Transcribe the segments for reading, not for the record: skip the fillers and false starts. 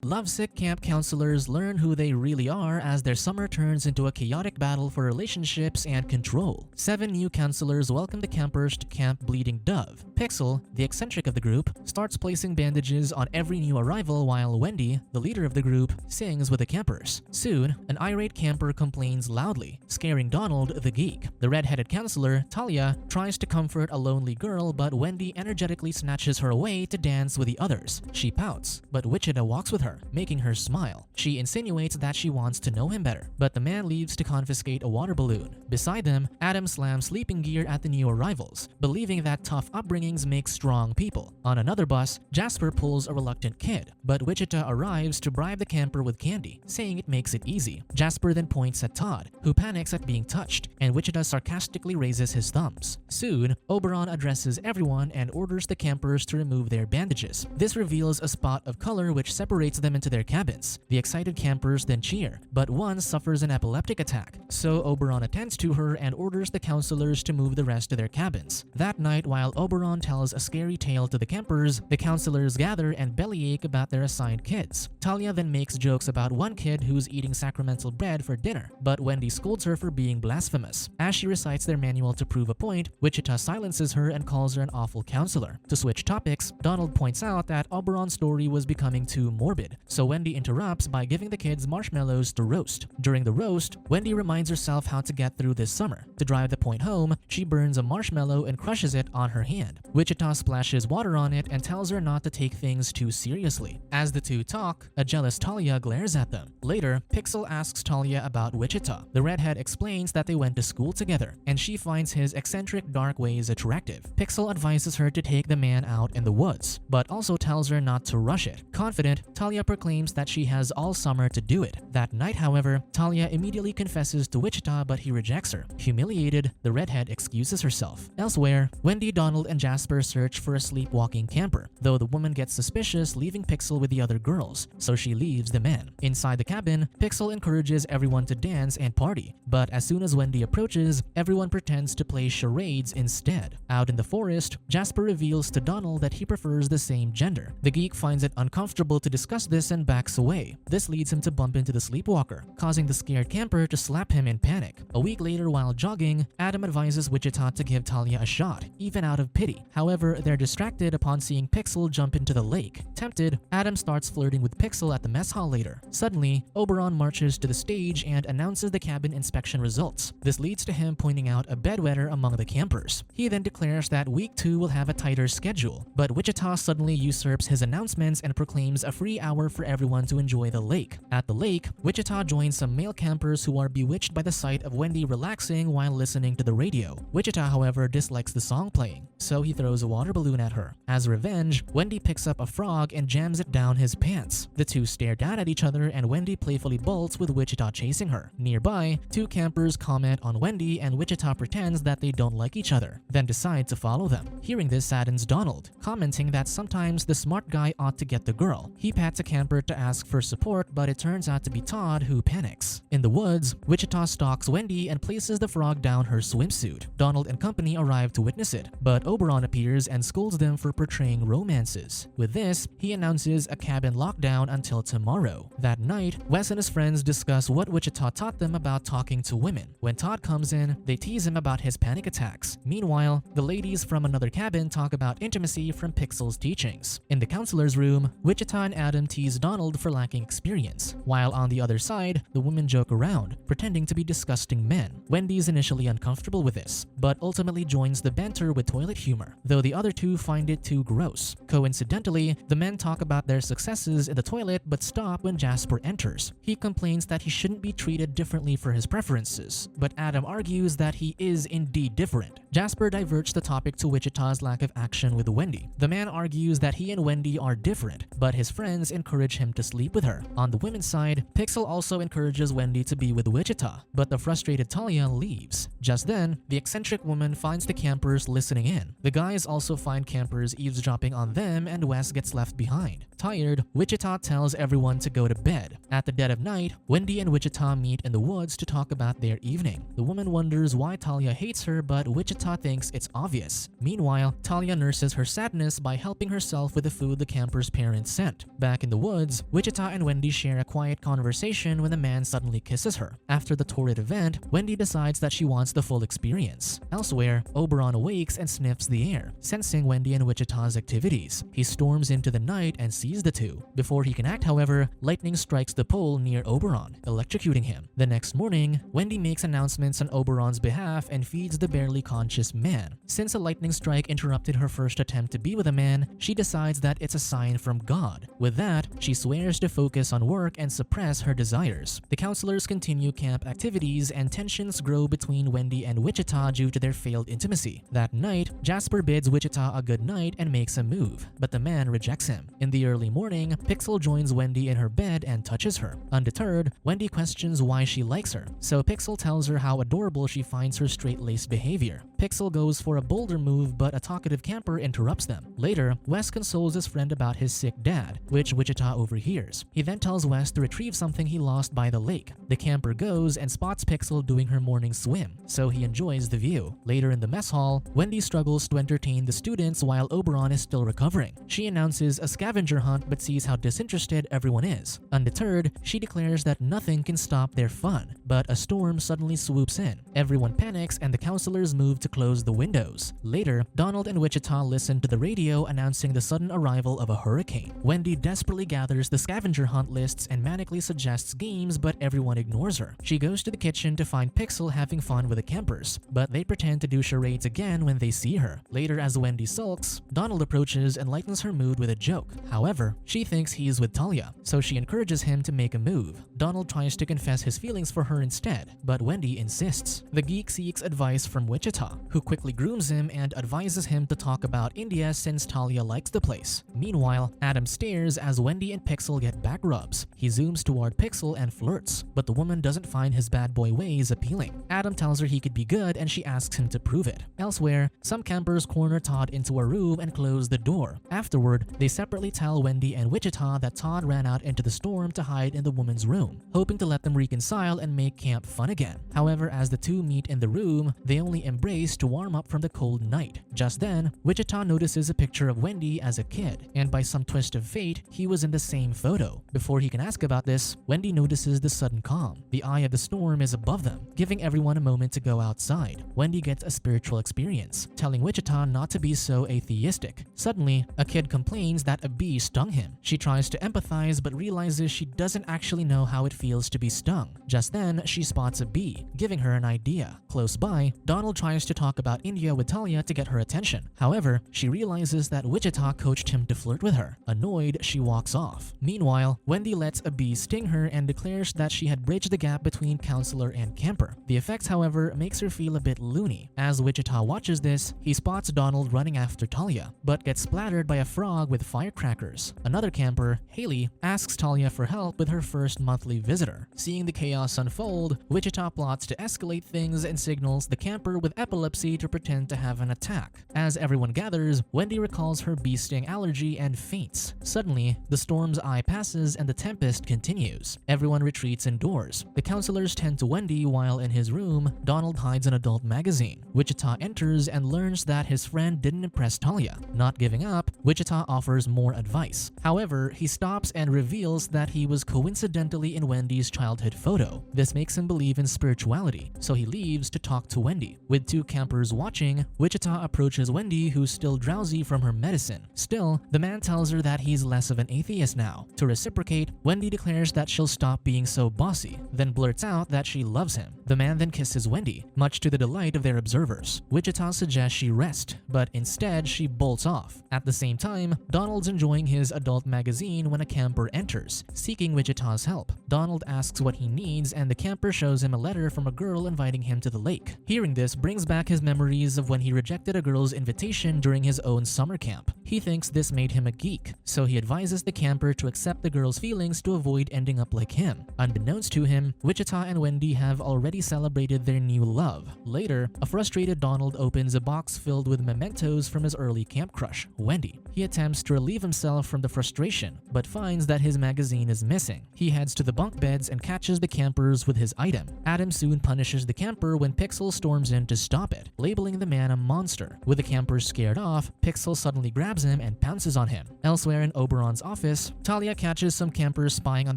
Lovesick camp counselors learn who they really are as their summer turns into a chaotic battle for relationships and control. 7 new counselors welcome the campers to Camp Bleeding Dove. Pixel, the eccentric of the group, starts placing bandages on every new arrival while Wendy, the leader of the group, sings with the campers. Soon, an irate camper complains loudly, scaring Donald, the geek. The red-headed counselor, Talia, tries to comfort a lonely girl, but Wendy energetically snatches her away to dance with the others. She pouts, but Wichita walks with her, making her smile. She insinuates that she wants to know him better, but the man leaves to confiscate a water balloon. Beside them, Adam slams sleeping gear at the new arrivals, believing that tough upbringings make strong people. On another bus, Jasper pulls a reluctant kid, but Wichita arrives to bribe the camper with candy, saying it makes it easy. Jasper then points at Todd, who panics at being touched, and Wichita sarcastically raises his thumbs. Soon, Oberon addresses everyone and orders the campers to remove their bandages. This reveals a spot of color which separates them into their cabins. The excited campers then cheer, but one suffers an epileptic attack, so Oberon attends to her and orders the counselors to move the rest to their cabins. That night, while Oberon tells a scary tale to the campers, the counselors gather and bellyache about their assigned kids. Talia then makes jokes about one kid who's eating sacramental bread for dinner, but Wendy scolds her for being blasphemous. As she recites their manual to prove a point, Wichita silences her and calls her an awful counselor. To switch topics, Donald points out that Oberon's story was becoming too morbid, so Wendy interrupts by giving the kids marshmallows to roast. During the roast, Wendy reminds herself how to get through this summer. To drive the point home, she burns a marshmallow and crushes it on her hand. Wichita splashes water on it and tells her not to take things too seriously. As the two talk, a jealous Talia glares at them. Later, Pixel asks Talia about Wichita. The redhead explains that they went to school together, and she finds his eccentric dark ways attractive. Pixel advises her to take the man out in the woods, but also tells her not to rush it. Confident, Talia proclaims that she has all summer to do it. That night, however, Talia immediately confesses to Wichita, but he rejects her. Humiliated, the redhead excuses herself. Elsewhere, Wendy, Donald, and Jasper search for a sleepwalking camper, though the woman gets suspicious, leaving Pixel with the other girls, so she leaves the men. Inside the cabin, Pixel encourages everyone to dance and party, but as soon as Wendy approaches, everyone pretends to play charades instead. Out in the forest, Jasper reveals to Donald that he prefers the same gender. The geek finds it uncomfortable to discuss this and backs away. This leads him to bump into the sleepwalker, causing the scared camper to slap him in panic. A week later, while jogging, Adam advises Wichita to give Talia a shot, even out of pity. However, they're distracted upon seeing Pixel jump into the lake. Tempted, Adam starts flirting with Pixel at the mess hall later. Suddenly, Oberon marches to the stage and announces the cabin inspection results. This leads to him pointing out a bedwetter among the campers. He then declares that week 2 will have a tighter schedule, but Wichita suddenly usurps his announcements and proclaims a free hour for everyone to enjoy the lake. At the lake, Wichita joins some male campers who are bewitched by the sight of Wendy relaxing while listening to the radio. Wichita, however, dislikes the song playing, so he throws a water balloon at her. As revenge, Wendy picks up a frog and jams it down his pants. The two stare down at each other and Wendy playfully bolts with Wichita chasing her. Nearby, 2 campers comment on Wendy and Wichita pretends that they don't like each other, then decide to follow them. Hearing this saddens Donald, commenting that sometimes the smart guy ought to get the girl. He pats a camper to ask for support, but it turns out to be Todd, who panics. In the woods, Wichita stalks Wendy and places the frog down her swimsuit. Donald and company arrive to witness it, but Oberon appears and scolds them for portraying romances. With this, he announces a cabin lockdown until tomorrow. That night, Wes and his friends discuss what Wichita taught them about talking to women. When Todd comes in, they tease him about his panic attacks. Meanwhile, the ladies from another cabin talk about intimacy from Pixel's teachings. In the counselor's room, Wichita and Adam tease Donald for lacking experience, while on the other side, the women joke around, pretending to be disgusting men. Wendy's initially uncomfortable with this, but ultimately joins the banter with toilet humor, though the other two find it too gross. Coincidentally, the men talk about their successes in the toilet but stop when Jasper enters. He complains that he shouldn't be treated differently for his preferences, but Adam argues that he is indeed different. Jasper diverts the topic to Wichita's lack of action with Wendy. The man argues that he and Wendy are different, but his friends encourage him to sleep with her. On the women's side, Pixel also encourages Wendy to be with Wichita, but the frustrated Talia leaves. Just then, the eccentric woman finds the campers listening in. The guys also find campers eavesdropping on them and Wes gets left behind. Tired, Wichita tells everyone to go to bed. At the dead of night, Wendy and Wichita meet in the woods to talk about their evening. The woman wonders why Talia hates her, but Wichita thinks it's obvious. Meanwhile, Talia nurses her sadness by helping herself with the food the campers' parents sent. Back in in the woods, Wichita and Wendy share a quiet conversation when the man suddenly kisses her. After the torrid event, Wendy decides that she wants the full experience. Elsewhere, Oberon awakes and sniffs the air, sensing Wendy and Wichita's activities. He storms into the night and sees the two. Before he can act, however, lightning strikes the pole near Oberon, electrocuting him. The next morning, Wendy makes announcements on Oberon's behalf and feeds the barely conscious man. Since a lightning strike interrupted her first attempt to be with a man, she decides that it's a sign from God. With that, she swears to focus on work and suppress her desires. The counselors continue camp activities and tensions grow between Wendy and Wichita due to their failed intimacy. That night, Jasper bids Wichita a good night and makes a move, but the man rejects him. In the early morning, Pixel joins Wendy in her bed and touches her. Undeterred, Wendy questions why she likes her, so Pixel tells her how adorable she finds her straight-laced behavior. Pixel goes for a bolder move, but a talkative camper interrupts them. Later, Wes consoles his friend about his sick dad, which Wichita overhears. He then tells Wes to retrieve something he lost by the lake. The camper goes and spots Pixel doing her morning swim, so he enjoys the view. Later in the mess hall, Wendy struggles to entertain the students while Oberon is still recovering. She announces a scavenger hunt but sees how disinterested everyone is. Undeterred, she declares that nothing can stop their fun, but a storm suddenly swoops in. Everyone panics and the counselors move to close the windows. Later, Donald and Wichita listen to the radio announcing the sudden arrival of a hurricane. Wendy desperately gathers the scavenger hunt lists and manically suggests games, but everyone ignores her. She goes to the kitchen to find Pixel having fun with the campers, but they pretend to do charades again when they see her. Later, as Wendy sulks, Donald approaches and lightens her mood with a joke. However, she thinks he's with Talia, so she encourages him to make a move. Donald tries to confess his feelings for her instead, but Wendy insists. The geek seeks advice from Wichita, who quickly grooms him and advises him to talk about India since Talia likes the place. Meanwhile, Adam stares as Wendy and Pixel get back rubs. He zooms toward Pixel and flirts, but the woman doesn't find his bad boy ways appealing. Adam tells her he could be good and she asks him to prove it. Elsewhere, some campers corner Todd into a room and close the door. Afterward, they separately tell Wendy and Wichita that Todd ran out into the storm to hide in the woman's room, hoping to let them reconcile and make camp fun again. However, as the two meet in the room, they only embrace to warm up from the cold night. Just then, Wichita notices a picture of Wendy as a kid, and by some twist of fate, he was in the same photo. Before he can ask about this, Wendy notices the sudden calm. The eye of the storm is above them, giving everyone a moment to go outside. Wendy gets a spiritual experience, telling Wichita not to be so atheistic. Suddenly, a kid complains that a bee stung him. She tries to empathize but realizes she doesn't actually know how it feels to be stung. Just then, she spots a bee, giving her an idea. Close by, Donald tries to talk about India with Talia to get her attention. However, she realizes that Wichita coached him to flirt with her. Annoyed, she walks off. Meanwhile, Wendy lets a bee sting her and declares that she had bridged the gap between counselor and camper. The effects, however, makes her feel a bit loony. As Wichita watches this, he spots Donald running after Talia, but gets splattered by a frog with firecrackers. Another camper, Haley, asks Talia for help with her first monthly visitor. Seeing the chaos unfold, Wichita plots to escalate things and signals the camper with epilepsy to pretend to have an attack. As everyone gathers, Wendy recalls her bee sting allergy and faints. Suddenly, the storm's eye passes and the tempest continues. Everyone retreats indoors. The counselors tend to Wendy while in his room, Donald hides an adult magazine. Wichita enters and learns that his friend didn't impress Talia. Not giving up, Wichita offers more advice. However, he stops and reveals that he was coincidentally in Wendy's childhood photo. This makes him believe in spirituality, so he leaves to talk to Wendy. With two campers watching, Wichita approaches Wendy, who's still drowsy from her medicine. Still, the man tells her that he's less of an atheist now. To reciprocate, Wendy declares that she'll stop being so bossy, then blurts out that she loves him. The man then kisses Wendy, much to the delight of their observers. Wichita suggests she rest, but instead she bolts off. At the same time, Donald's enjoying his adult magazine when a camper enters, seeking Wichita's help. Donald asks what he needs and the camper shows him a letter from a girl inviting him to the lake. Hearing this brings back his memories of when he rejected a girl's invitation during his own summer camp. He thinks this made him a geek, so he advises the camper to accept the girl's feelings to avoid ending up like him. Unbeknownst to him, Wichita and Wendy have already celebrated their new love. Later, a frustrated Donald opens a box filled with mementos from his early camp crush, Wendy. He attempts to relieve himself from the frustration, but finds that his magazine is missing. He heads to the bunk beds and catches the campers with his item. Adam soon punishes the camper when Pixel storms in to stop it, labeling the man a monster. With the campers scared off, Pixel suddenly grabs grabs him and pounces on him. Elsewhere in Oberon's office, Talia catches some campers spying on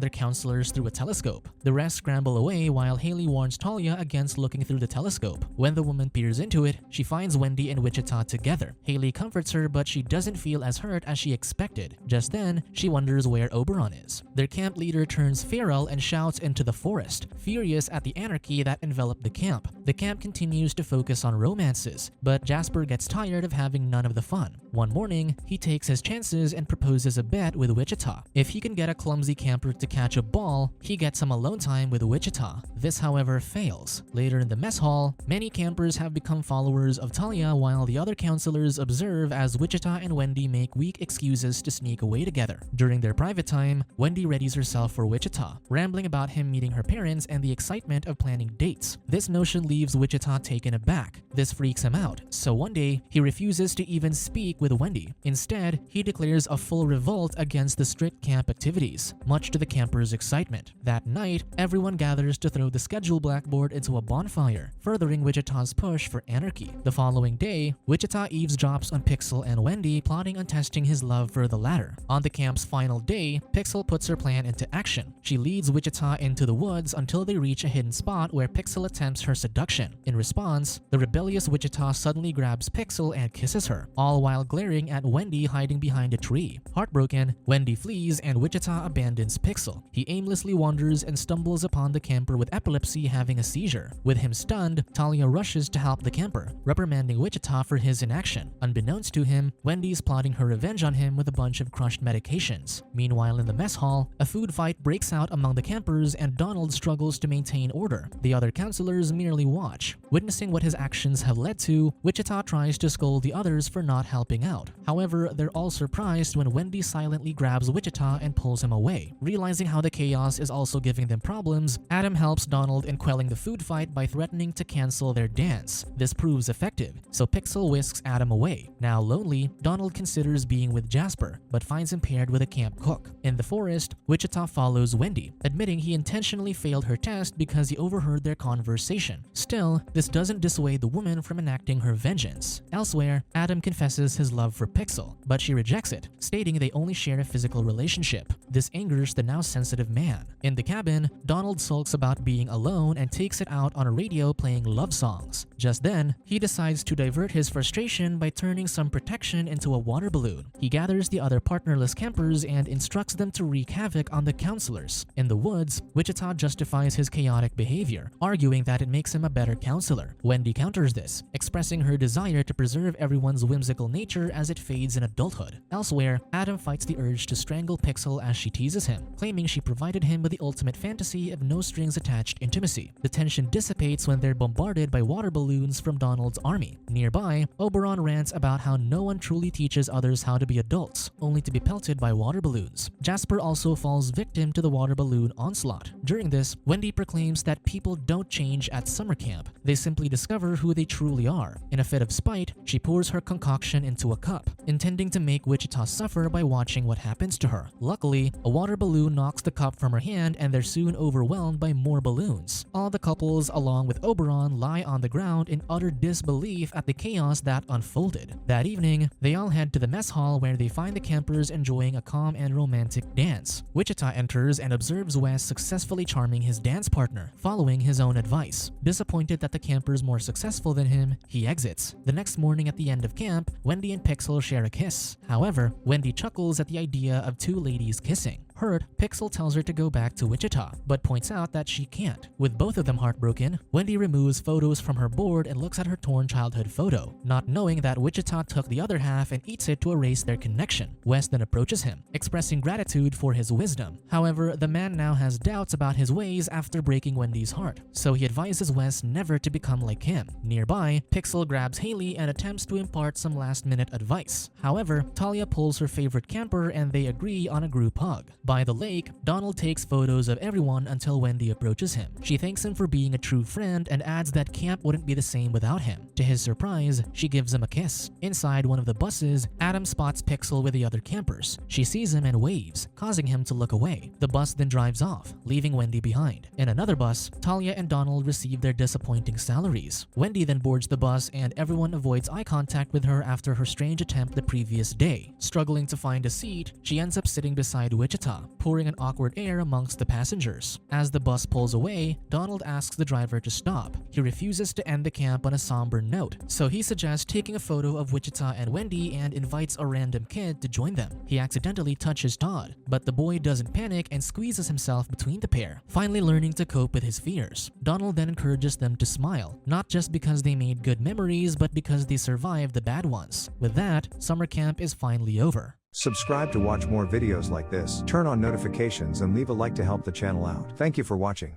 their counselors through a telescope. The rest scramble away while Haley warns Talia against looking through the telescope. When the woman peers into it, she finds Wendy and Wichita together. Haley comforts her, but she doesn't feel as hurt as she expected. Just then, she wonders where Oberon is. Their camp leader turns feral and shouts into the forest, furious at the anarchy that enveloped the camp. The camp continues to focus on romances, but Jasper gets tired of having none of the fun. One morning, he takes his chances and proposes a bet with Wichita. If he can get a clumsy camper to catch a ball, he gets some alone time with Wichita. This, however, fails. Later in the mess hall, many campers have become followers of Talia while the other counselors observe as Wichita and Wendy make weak excuses to sneak away together. During their private time, Wendy readies herself for Wichita, rambling about him meeting her parents and the excitement of planning dates. This notion leaves Wichita taken aback. This freaks him out, so one day, he refuses to even speak with Wendy. Instead, he declares a full revolt against the strict camp activities, much to the campers' excitement. That night, everyone gathers to throw the schedule blackboard into a bonfire, furthering Wichita's push for anarchy. The following day, Wichita eavesdrops on Pixel and Wendy, plotting on testing his love for the latter. On the camp's final day, Pixel puts her plan into action. She leads Wichita into the woods until they reach a hidden spot where Pixel attempts her seduction. In response, the rebellious Wichita suddenly grabs Pixel and kisses her, all while glaring at Wendy hiding behind a tree. Heartbroken, Wendy flees and Wichita abandons Pixel. He aimlessly wanders and stumbles upon the camper with epilepsy having a seizure. With him stunned, Talia rushes to help the camper, reprimanding Wichita for his inaction. Unbeknownst to him, Wendy's plotting her revenge on him with a bunch of crushed medications. Meanwhile, in the mess hall, a food fight breaks out among the campers and Donald struggles to maintain order. The other counselors merely watch. Witnessing what his actions have led to, Wichita tries to scold the others for not helping out. However, they're all surprised when Wendy silently grabs Wichita and pulls him away. Realizing how the chaos is also giving them problems, Adam helps Donald in quelling the food fight by threatening to cancel their dance. This proves effective, so Pixel whisks Adam away. Now lonely, Donald considers being with Jasper, but finds him paired with a camp cook. In the forest, Wichita follows Wendy, admitting he intentionally failed her test because he overheard their conversation. Still, this doesn't dissuade the woman from enacting her vengeance. Elsewhere, Adam confesses his love for Pixel, but she rejects it, stating they only share a physical relationship. This angers the now sensitive man. In the cabin, Donald sulks about being alone and takes it out on a radio playing love songs. Just then, he decides to divert his frustration by turning some protection into a water balloon. He gathers the other partnerless campers and instructs them to wreak havoc on the counselors. In the woods, Wichita justifies his chaotic behavior, arguing that it makes him a better counselor. Wendy counters this, expressing her desire to preserve everyone's whimsical nature as it fades in adulthood. Elsewhere, Adam fights the urge to strangle Pixel as she teases him, claiming she provided him with the ultimate fantasy of no strings attached intimacy. The tension dissipates when they're bombarded by water balloons from Donald's army. Nearby, Oberon rants about how no one truly teaches others how to be adults, only to be pelted by water balloons. Jasper also falls victim to the water balloon onslaught. During this, Wendy proclaims that people don't change at summer camp. They simply discover who they truly are. In a fit of spite, she pours her concoction into a cup, intending to make Wichita suffer by watching what happens to her. Luckily, a water balloon knocks the cup from her hand and they're soon overwhelmed by more balloons. All the couples, along with Oberon, lie on the ground in utter disbelief at the chaos that unfolded. That evening, they all head to the mess hall where they find the campers enjoying a calm and romantic dance. Wichita enters and observes Wes successfully charming his dance partner, following his own advice. Disappointed that the camper's more successful than him, he exits. The next morning at the end of camp, Wendy and Pixel share a kiss. However, Wendy chuckles at the idea of two ladies kissing. Hurt, Pixel tells her to go back to Wichita, but points out that she can't. With both of them heartbroken, Wendy removes photos from her board and looks at her torn childhood photo, not knowing that Wichita took the other half and eats it to erase their connection. Wes then approaches him, expressing gratitude for his wisdom. However, the man now has doubts about his ways after breaking Wendy's heart, so he advises Wes never to become like him. Nearby, Pixel grabs Haley and attempts to impart some last-minute advice. However, Talia pulls her favorite camper and they agree on a group hug. By the lake, Donald takes photos of everyone until Wendy approaches him. She thanks him for being a true friend and adds that camp wouldn't be the same without him. To his surprise, she gives him a kiss. Inside one of the buses, Adam spots Pixel with the other campers. She sees him and waves, causing him to look away. The bus then drives off, leaving Wendy behind. In another bus, Talia and Donald receive their disappointing salaries. Wendy then boards the bus and everyone avoids eye contact with her after her strange attempt the previous day. Struggling to find a seat, she ends up sitting beside Wichita, pouring an awkward air amongst the passengers. As the bus pulls away, Donald asks the driver to stop. He refuses to end the camp on a somber note, so he suggests taking a photo of Wichita and Wendy and invites a random kid to join them. He accidentally touches Todd, but the boy doesn't panic and squeezes himself between the pair, finally learning to cope with his fears. Donald then encourages them to smile, not just because they made good memories, but because they survived the bad ones. With that, summer camp is finally over. Subscribe to watch more videos like this, turn on notifications and leave a like to help the channel out. Thank you for watching.